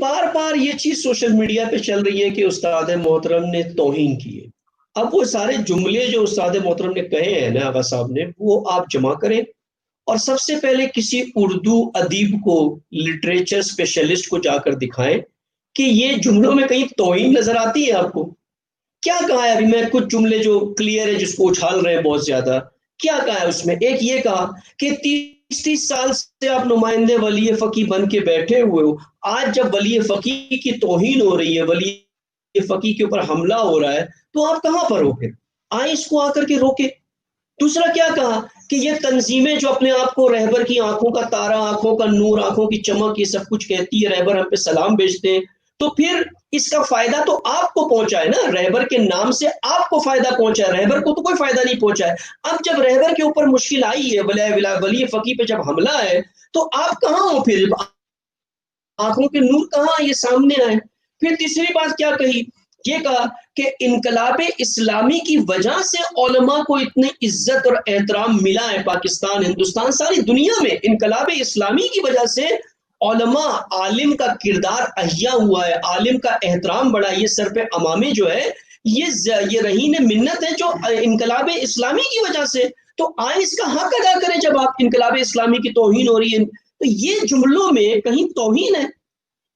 بار بار یہ چیز social media پہ چل رہی ہے کہ استاد محترم نے توہین کی ہے. اب وہ سارے جملے جو استاد محترم نے کہے ہیں نا آغا صاحب نے، وہ آپ جمع کریں اور سب سے پہلے کسی اردو ادیب کو، لٹریچر اسپیشلسٹ کو جا کر دکھائیں کہ یہ جملوں میں کہیں توہین نظر آتی ہے آپ کو. کیا کہا ہے؟ ابھی میں کچھ جملے جو کلیئر ہے جس کو اچھال رہے ہیں بہت زیادہ، کیا کہا ہے اس میں؟ ایک یہ کہا کہ 30 سال سے آپ نمائندے ولی فقیہ بن کے بیٹھے ہوئے ہو، آج جب ولی فقیہ کی توہین ہو رہی ہے، ولی فقیہ کے اوپر حملہ ہو رہا ہے، تو آپ کہاں پر ہو؟ پھر آئیں اس کو آ کر کے روکے. دوسرا کیا کہا کہ یہ تنظیمیں جو اپنے آپ کو رہبر کی آنکھوں کا تارا، آنکھوں کا نور، آنکھوں کی چمک، یہ سب کچھ کہتی ہے، رہبر ہم پہ سلام بھیجتے ہیں، تو پھر اس کا فائدہ تو آپ کو پہنچا ہے نا، رہبر کے نام سے آپ کو فائدہ پہنچا ہے، رہبر کو تو کوئی فائدہ نہیں پہنچا ہے. اب جب رہبر کے اوپر مشکل آئی ہے، ولی فقیہ پہ جب حملہ ہے، تو آپ کہاں ہو؟ پھر آنکھوں کے نور کہاں یہ سامنے آئے. پھر تیسری بات کیا کہی؟ یہ کہا کہ انقلاب اسلامی کی وجہ سے علماء کو اتنی عزت اور احترام ملا ہے پاکستان، ہندوستان، ساری دنیا میں. انقلاب اسلامی کی وجہ سے علماء، عالم کا کردار احیا ہوا ہے، عالم کا احترام بڑھا. یہ سر پہ امامے جو ہے یہ رہین منت ہے جو انقلاب اسلامی کی وجہ سے. تو آئیں اس کا حق ادا کریں. جب آپ انقلاب اسلامی کی توہین ہو رہی ہے تو یہ جملوں میں کہیں توہین ہے؟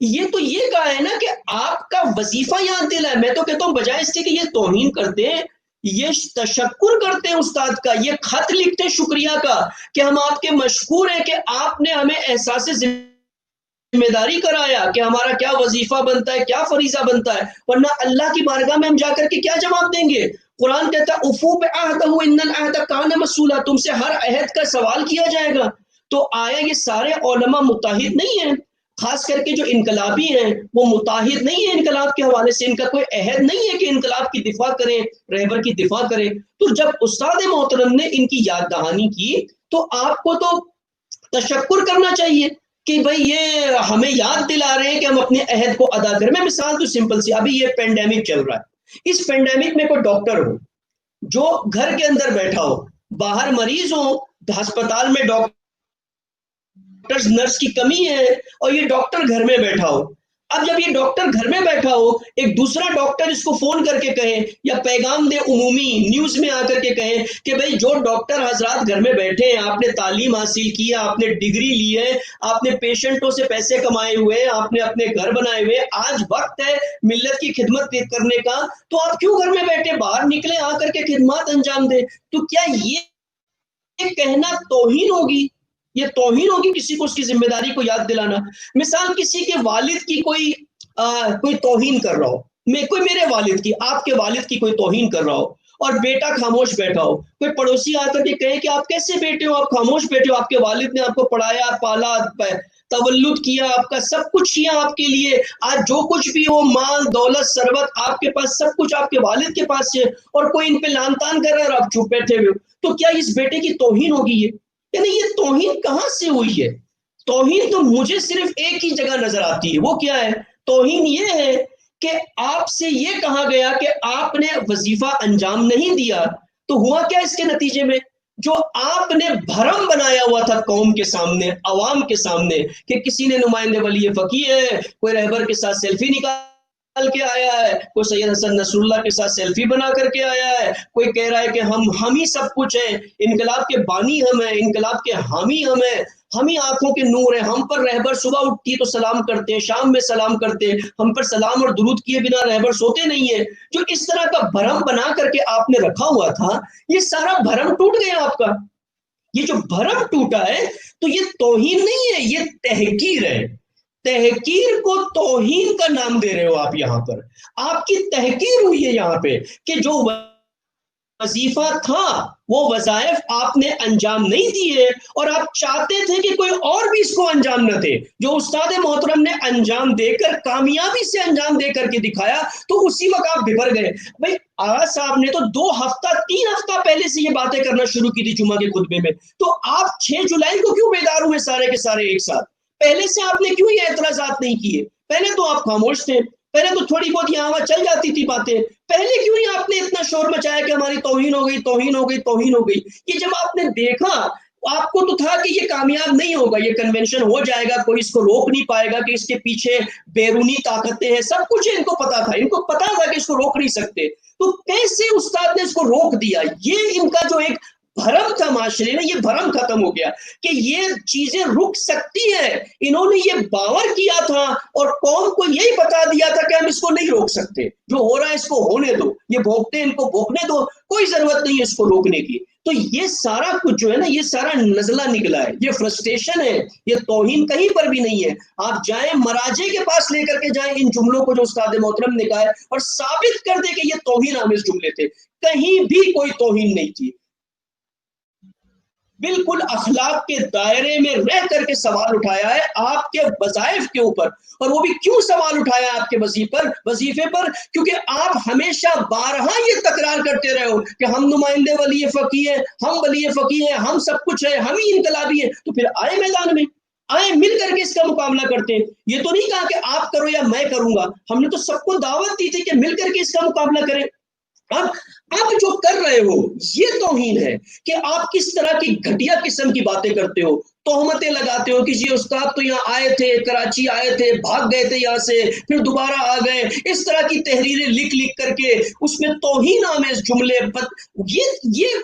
یہ تو یہ کہا ہے نا کہ آپ کا وظیفہ یاد دلا ہے. میں تو کہتا ہوں بجائے اس کے کہ یہ توہین کرتے ہیں، یہ تشکر کرتے ہیں استاد کا، یہ خط لکھتے ہیں شکریہ کا کہ ہم آپ کے مشکور ہیں کہ آپ نے ہمیں احساس ذمہ داری کرایا کہ ہمارا کیا وظیفہ بنتا ہے، کیا فریضہ بنتا ہے. ورنہ اللہ کی بارگاہ میں ہم جا کر کے کیا جواب دیں گے؟ قرآن کہتا ہے اوفوا بعہدہ ان العہد کان مسئولا، تم سے ہر عہد کا سوال کیا جائے گا. تو آیا یہ سارے علماء متحد نہیں ہیں؟ خاص کر کے جو انقلابی ہیں وہ متحد نہیں ہے انقلاب کے حوالے سے، ان کا کوئی عہد نہیں ہے کہ انقلاب کی دفاع کریں، رہبر کی دفاع کریں. تو جب استاد محترم نے ان کی یاد دہانی کی تو آپ کو تو تشکر کرنا چاہیے کہ بھئی یہ ہمیں یاد دلا رہے ہیں کہ ہم اپنے عہد کو ادا کریں. میں مثال تو سمپل سی، ابھی یہ پینڈیمک چل رہا ہے، اس پینڈیمک میں کوئی ڈاکٹر ہو جو گھر کے اندر بیٹھا ہو، باہر مریض ہو، ہسپتال میں ڈاکٹر نرس کی کمی ہے، اور یہ ڈاکٹر گھر میں بیٹھا ہو. اب جب یہ ڈاکٹر گھر میں بیٹھا ہو، ایک دوسرا ڈاکٹر اس کو فون کر کے کہے یا پیغام دے عمومی نیوز میں آ کر کے کہے کہ بھئی جو ڈاکٹر حضرات گھر میں بیٹھے ہیں، آپ نے تعلیم حاصل کی ہے، آپ نے ڈگری لی ہے، آپ نے پیشنٹوں سے پیسے کمائے ہوئے ہیں، آپ نے اپنے گھر بنائے ہوئے، آج وقت ہے ملت کی خدمت کرنے کا، تو آپ کیوں گھر میں بیٹھے؟ باہر نکلے، آ کر کے خدمات انجام دے. تو کیا یہ کہنا توہین ہوگی؟ یہ توہین ہوگی کسی کو اس کی ذمہ داری کو یاد دلانا؟ مثال کسی کے والد کی کوئی توہین کر رہا ہو، کوئی میرے والد کی، آپ کے والد کی کوئی توہین کر رہا ہو، اور بیٹا خاموش بیٹھا ہو، کوئی پڑوسی آ کر کے کہے کہ آپ کیسے بیٹے ہو، آپ خاموش بیٹے ہو، آپ کے والد نے آپ کو پڑھایا، پالا، تولد کیا، آپ کا سب کچھ کیا آپ کے لیے، آج جو کچھ بھی ہو، مال دولت ثروت آپ کے پاس، سب کچھ آپ کے والد کے پاس ہے، اور کوئی ان پہ لان تان کر رہا ہے اور آپ چپ بیٹھے ہوئے، تو کیا اس بیٹے کی توہین ہوگی؟ یعنی یہ توہین کہاں سے ہوئی ہے؟ توہین تو مجھے صرف ایک ہی جگہ نظر آتی ہے، وہ کیا ہے؟ توہین یہ ہے کہ آپ سے یہ کہا گیا کہ آپ نے وظیفہ انجام نہیں دیا. تو ہوا کیا اس کے نتیجے میں؟ جو آپ نے بھرم بنایا ہوا تھا قوم کے سامنے، عوام کے سامنے، کہ کسی نے نمائندے ولی فقیہ ہے، کوئی رہبر کے ساتھ سیلفی نکال کے آیا ہے، کوئی سید حسن نصر اللہ کے ساتھ سیلفی بنا کر کے آیا ہے، کوئی کہہ رہا ہے کہ ہم ہی سب کچھ ہیں، انقلاب کے بانی ہم ہیں، انقلاب کے حامی ہم ہیں، ہم ہی آنکھوں کے نور ہیں، ہم پر رہبر صبح اٹھتی ہے تو سلام کرتے ہیں، شام میں سلام کرتے ہیں، ہم پر سلام اور درود کیے بنا رہبر سوتے نہیں ہیں. جو اس طرح کا بھرم بنا کر کے آپ نے رکھا ہوا تھا، یہ سارا بھرم ٹوٹ گیا آپ کا. یہ جو بھرم ٹوٹا ہے تو یہ توہین نہیں ہے، یہ تحقیر ہے. تحقیر کو توہین کا نام دے رہے ہو آپ. یہاں پر آپ کی تحقیر ہوئی ہے یہاں پہ کہ جو وظیفہ تھا وہ وظائف آپ نے انجام نہیں دیے، اور آپ چاہتے تھے کہ کوئی اور بھی اس کو انجام نہ دے. جو استاد محترم نے انجام دے کر، کامیابی سے انجام دے کر کے دکھایا، تو اسی وقت آپ بھر گئے. بھائی آغا صاحب نے تو 2 ہفتہ 3 ہفتہ پہلے سے یہ باتیں کرنا شروع کی تھی جمعہ کے خطبے میں، تو آپ 6 جولائی کو کیوں بیدار ہوئے سارے کے سارے ایک ساتھ؟ پہلے سے آپ نے کیوں یہ اعتراضات نہیں کیے؟ پہلے تو آپ خاموش تھے، پہلے تو تھوڑی بہت یہاں وہاں چل جاتی تھی باتیں، پہلے کیوں نہیں آپ نے اتنا شور مچایا کہ ہماری توہین ہو گئی، توہین ہو گئی، توہین ہو گئی؟ یہ جب آپ نے دیکھا آپ کو تو تھا کہ یہ کامیاب نہیں ہوگا، یہ کنونشن ہو جائے گا، کوئی اس کو روک نہیں پائے گا، کہ اس کے پیچھے بیرونی طاقتیں ہیں، سب کچھ ان کو پتا تھا، ان کو پتا تھا کہ اس کو روک نہیں سکتے، تو کیسے استاد نے اس کو روک دیا؟ یہ ان کا جو ایک بھرم تھا معاشرے میں، یہ بھرم ختم ہو گیا کہ یہ چیزیں رک سکتی ہیں. انہوں نے یہ باور کیا تھا اور قوم کو یہی بتا دیا تھا کہ ہم اس کو نہیں روک سکتے، جو ہو رہا ہے اس کو ہونے دو، یہ بھوگتے ان کو بھوگنے دو، کوئی ضرورت نہیں ہے اس کو روکنے کی. تو یہ سارا کچھ جو ہے نا، یہ سارا نزلہ نکلا ہے، یہ فرسٹریشن ہے، یہ توہین کہیں پر بھی نہیں ہے. آپ جائیں مراجع کے پاس لے کر کے جائیں ان جملوں کو جو استاد محترم نے کہا ہے، اور ثابت کر دے کہ یہ توہین آمیز جملے تھے. کہیں بھی کوئی توہین نہیں تھی، بالکل اخلاق کے دائرے میں رہ کر کے سوال اٹھایا ہے آپ کے وظائف کے اوپر. اور وہ بھی کیوں سوال اٹھایا آپ کے وظیفے پر؟ کیونکہ آپ ہمیشہ بارہا یہ تکرار کرتے رہے ہو کہ ہم نمائندے ولی فقیہ ہیں، ہم ولی فقیہ ہیں، ہم سب کچھ ہیں، ہم ہی انقلابی ہیں. تو پھر آئے میدان میں، آئے مل کر کے اس کا مقابلہ کرتے ہیں. یہ تو نہیں کہا کہ آپ کرو یا میں کروں گا، ہم نے تو سب کو دعوت دی تھی کہ مل کر کے اس کا مقابلہ کریں. اب جو کر رہے ہو یہ توہین ہے کہ آپ کس طرح کی گھٹیا قسم کی باتیں کرتے ہو، تہمتیں لگاتے ہو کہ جی استاد تو یہاں آئے تھے، کراچی آئے تھے، بھاگ گئے تھے یہاں سے، پھر دوبارہ آ گئے، اس طرح کی تحریریں لکھ کر کے اس میں توہین آمیز جملے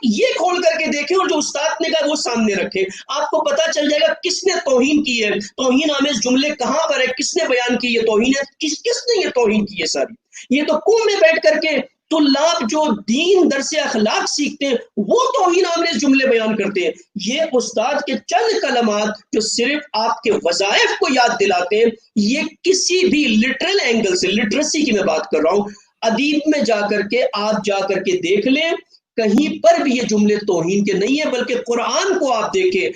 یہ کھول کر کے دیکھیں، اور جو استاد نے کہا وہ سامنے رکھے، آپ کو پتا چل جائے گا کس نے توہین کی ہے، توہین آمیز جملے کہاں پر ہے، کس نے بیان کی یہ توہین ہے، کس نے یہ توہین کی ہے ساری. یہ تو قوم میں بیٹھ کر کے طلاب جو دین درس اخلاق سیکھتے ہیں وہ توہین آمیز جملے بیان کرتے ہیں. یہ استاد کے چند کلمات جو صرف آپ کے وظائف کو یاد دلاتے ہیں، یہ کسی بھی لٹرل اینگل سے، لٹریسی کی میں بات کر رہا ہوں، ادیب میں جا کر کے آپ جا کر کے دیکھ لیں، کہیں پر بھی یہ جملے توہین کے نہیں ہیں. بلکہ قرآن کو آپ دیکھیں،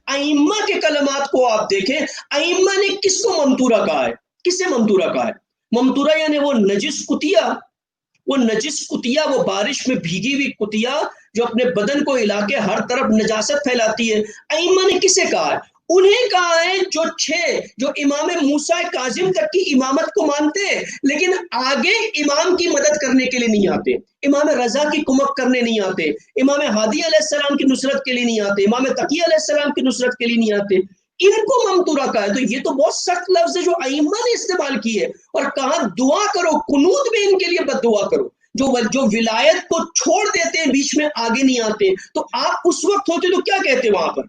ائمہ کے کلمات کو آپ دیکھیں، ائمہ نے کس کو ممتورہ کہا ہے، کسے ممتورہ کہا ہے؟ ممتورہ یعنی وہ نجس کتیا، وہ بارش میں بھیگی ہوئی کتیا جو اپنے بدن کو ہلا کے ہر طرف نجاست پھیلاتی ہے. ائمہ نے کسے کہا ہے؟ انہیں کہا ہے جو امام موسیٰ کاظم تک کی امامت کو مانتے ہیں لیکن آگے امام کی مدد کرنے کے لیے نہیں آتے، امام رضا کی کمک کرنے نہیں آتے، امام ہادی علیہ السلام کی نصرت کے لیے نہیں آتے، امام تقی علیہ السلام کی نصرت کے لیے نہیں آتے. ان کو ممتورہ کہا ہے. تو یہ تو بہت سخت لفظ ہے جو ائمہ نے استعمال کی ہے، اور کہا دعا کرو، قنوت میں ان کے لیے بد دعا کرو. جو ولایت کو چھوڑ دیتے ہیں، بیچ میں آگے نہیں آتے، تو آپ اس وقت ہوتے تو کیا کہتے وہاں پر؟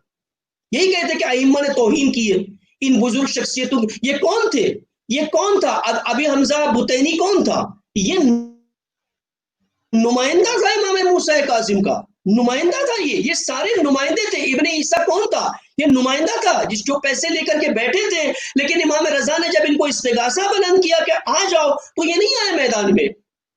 یہی کہتے کہ ائمہ نے توہین کی ہے ان بزرگ شخصیتوں. یہ کون تھے؟ یہ کون تھا؟ ابی حمزہ بطینی کون تھا؟ یہ نمائندہ تھا امام موسیٰ کاظم کا، نمائندہ تھا. یہ سارے نمائندے تھے. ابن عیسیٰ کون تھا؟ یہ نمائندہ تھا جس جو پیسے لے کر کے بیٹھے تھے، لیکن امام رضا نے جب ان کو استغاثہ بلند کیا کہ آ جاؤ تو یہ نہیں آئے میدان میں.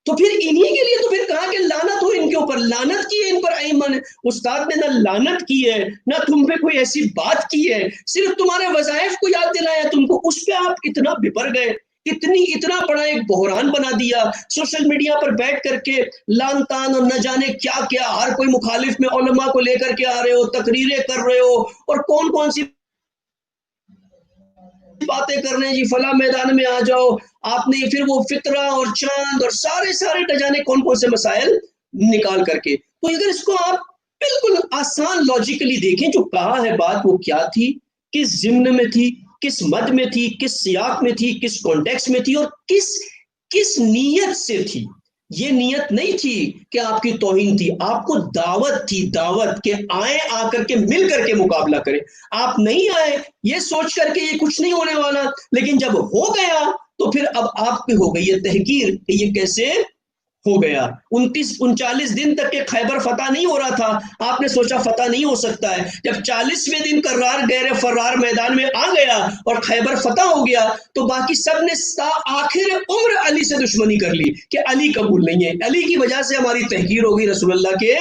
تو پھر انہی کے لیے تو پھر کہا کہ لعنت ہو ان کے اوپر، لعنت کی ہے ان پر ائمہ نے. استاد نے نہ لعنت کی ہے، نہ تم پہ کوئی ایسی بات کی ہے، صرف تمہارے وظائف کو یاد دلایا تم کو، اس پہ آپ اتنا بپر گئے، اتنا بڑا ایک بحران بنا دیا. سوشل میڈیا پر بیٹھ کر کے لان تان اور نہ جانے کیا کیا، ہر کوئی مخالف میں علماء کو لے کر کے آ رہے ہو، تقریریں کر رہے ہو، اور کون سی باتیں کر رہے ہیں جی فلاں میدان میں آ جاؤ. آپ نے پھر وہ فطرہ اور چاند اور سارے نہ جانے کون سے مسائل نکال کر کے. تو اگر اس کو آپ بالکل آسان لاجیکلی دیکھیں، جو کہا ہے بات وہ کیا تھی، کس ضمن میں تھی، کس مد میں تھی، کس سیاق میں تھی، کس کانٹیکس میں تھی، اور کس نیت سے تھی. یہ نیت نہیں تھی کہ آپ کی توہین تھی، آپ کو دعوت تھی، دعوت کہ آئیں، آ کر کے مل کر کے مقابلہ کریں. آپ نہیں آئے یہ سوچ کر کے یہ کچھ نہیں ہونے والا، لیکن جب ہو گیا تو پھر اب آپ پہ ہو گئی یہ تحقیر کہ یہ کیسے ہو گیا. 39 دن تک کے خیبر فتح نہیں ہو رہا تھا، آپ نے سوچا فتح نہیں ہو سکتا ہے. جب 40ویں دن کرار غیر فرار میدان میں آ گیا اور خیبر فتح ہو گیا تو باقی سب نے آخر عمر علی سے دشمنی کر لی کہ علی قبول نہیں ہے، علی کی وجہ سے ہماری تحقیر ہو گئی رسول اللہ کے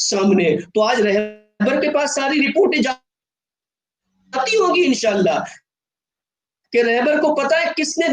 سامنے. تو آج رہبر کے پاس ساری رپورٹیں جاتی ہوگی انشاءاللہ کہ رہبر کو پتا ہے کس نے